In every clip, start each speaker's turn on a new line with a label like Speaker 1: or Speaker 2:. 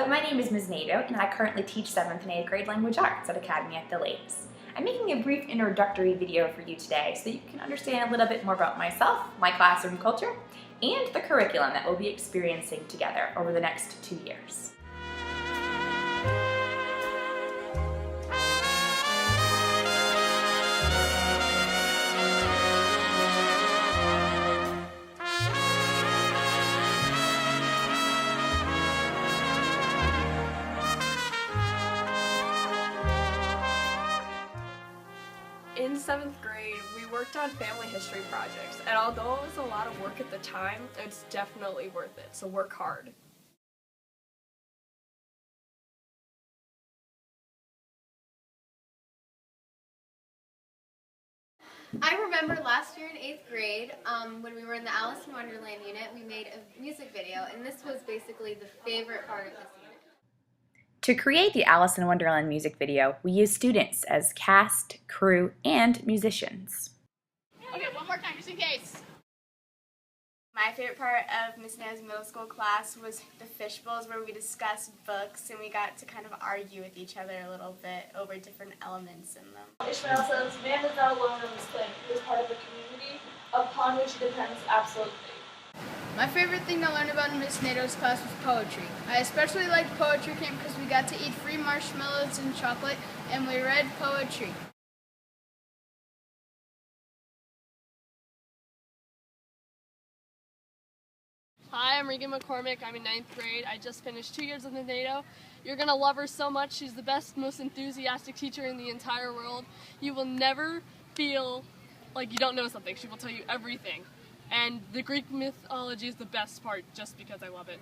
Speaker 1: Hello, my name is Ms. Nadow, and I currently teach 7th and 8th grade language arts at Academy at the Lakes. I'm making a brief introductory video for you today so that you can understand a little bit more about myself, my classroom culture, and the curriculum that we'll be experiencing together over the next 2 years.
Speaker 2: In 7th grade, we worked on family history projects, and although it was a lot of work at the time, it's definitely worth it, so work hard.
Speaker 3: I remember last year in 8th grade, when we were in the Alice in Wonderland unit, we made a music video, and this was basically the favorite part of this unit.
Speaker 1: To create the Alice in Wonderland music video, we used students as cast, crew, and musicians.
Speaker 4: Okay, one more time, just in case.
Speaker 5: My favorite part of Miss Nadow's middle school class was the fishbowls, where we discussed books and we got to kind of argue with each other a little bit over different elements in them.
Speaker 6: Ishmael says, "Man is not alone in this claim. He is part of a community upon which he depends absolutely."
Speaker 4: My favorite thing to learn about in Miss Nadow's class was poetry. I especially liked poetry camp because we got to eat free marshmallows and chocolate, and we read poetry.
Speaker 2: Hi, I'm Regan McCormick. I'm in 9th grade. I just finished 2 years with Ms. Nadow. You're going to love her so much. She's the best, most enthusiastic teacher in the entire world. You will never feel like you don't know something. She will tell you everything. And the Greek mythology is the best part just because I love it.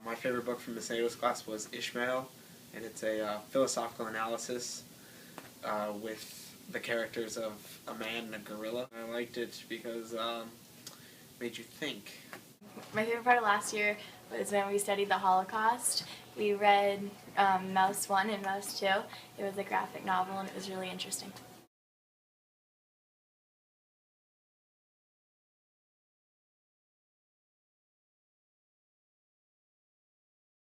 Speaker 7: My favorite book from Miss Nadow's class was Ishmael, and it's a philosophical analysis with the characters of a man and a gorilla. I liked it because it made you think.
Speaker 5: My favorite part of last year was when we studied the Holocaust. We read Mouse 1 and Mouse 2. It was a graphic novel and it was really interesting.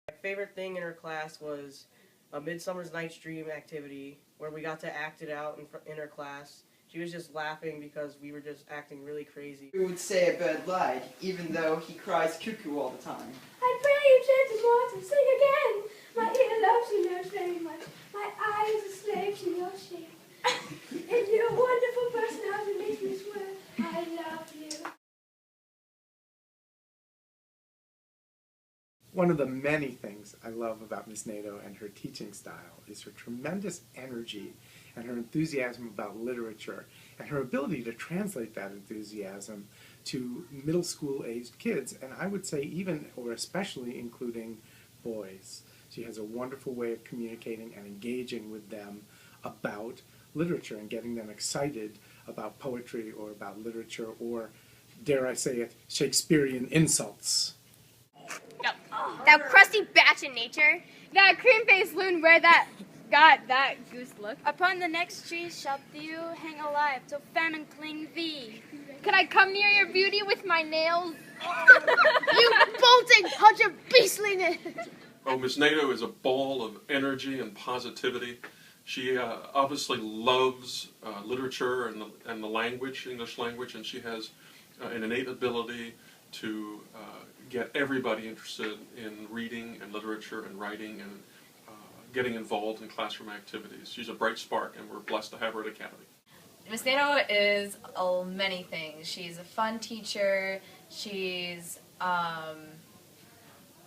Speaker 8: My favorite thing in her class was a Midsummer's Night's Dream activity where we got to act it out in her class. She was just laughing because we were just acting really crazy.
Speaker 9: Who would say a bird lied, even though he cries cuckoo all the time?
Speaker 10: I pray you, gentle mortal, sing again. My ear loves you most very much. My eye is a slave to your shape. And you're a wonderful personality makes me swear I love you.
Speaker 11: One of the many things I love about Ms. Nadow and her teaching style is her tremendous energy and her enthusiasm about literature and her ability to translate that enthusiasm to middle school aged kids, and I would say even or especially including boys. She has a wonderful way of communicating and engaging with them about literature and getting them excited about poetry or about literature or, dare I say it, Shakespearean insults.
Speaker 3: That crusty batch in nature.
Speaker 4: That cream-faced loon where that goose look.
Speaker 12: Upon the next tree shall you hang alive till famine cling thee.
Speaker 4: Can I come near your beauty with my nails?
Speaker 12: You bolting hunch of beastliness!
Speaker 13: Oh, Miss Nadow is a ball of energy and positivity. She obviously loves literature and the language, English language, and she has an innate ability to get everybody interested in reading and literature and writing and getting involved in classroom activities. She's a bright spark, and we're blessed to have her at Academy.
Speaker 14: Miss Nadow is many things. She's a fun teacher. She's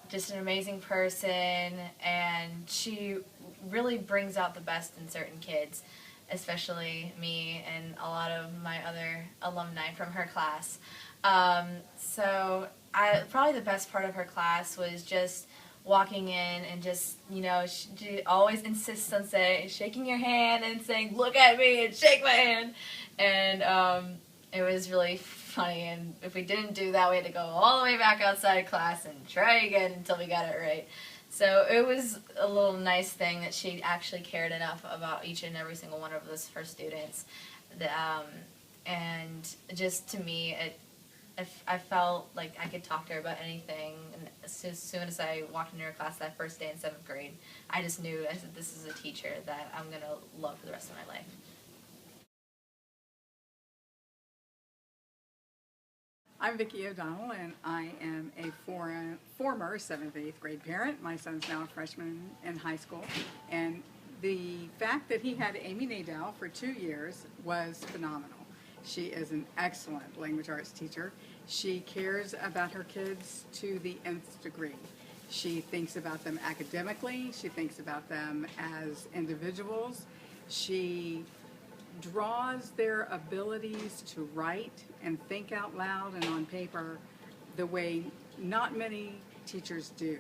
Speaker 14: just an amazing person, and she really brings out the best in certain kids, especially me and a lot of my other alumni from her class. Probably the best part of her class was just walking in and just, she always insists on shaking your hand and saying, "Look at me," and shake my hand. And it was really funny, and if we didn't do that, we had to go all the way back outside class and try again until we got it right. So it was a little nice thing that she actually cared enough about each and every single one of her students. And just to me, I felt like I could talk to her about anything. And as soon as I walked into her class that first day in 7th grade, I just knew, I said, this is a teacher that I'm going to love for the rest of my life.
Speaker 15: I'm Vicki O'Donnell, and I am a former 7th, 8th grade parent. My son's now a freshman in high school, and the fact that he had Amy Nadow for 2 years was phenomenal. She is an excellent language arts teacher. She cares about her kids to the nth degree. She thinks about them academically. She thinks about them as individuals. She draws their abilities to write and think out loud and on paper the way not many teachers do.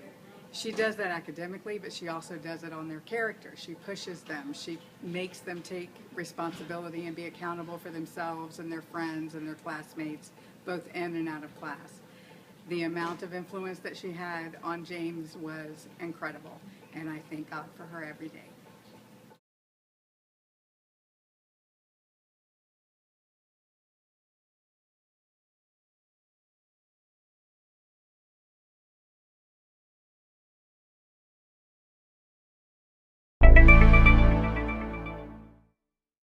Speaker 15: She does that academically, but she also does it on their character. She pushes them. She makes them take responsibility and be accountable for themselves and their friends and their classmates, both in and out of class. The amount of influence that she had on James was incredible, and I thank God for her every day.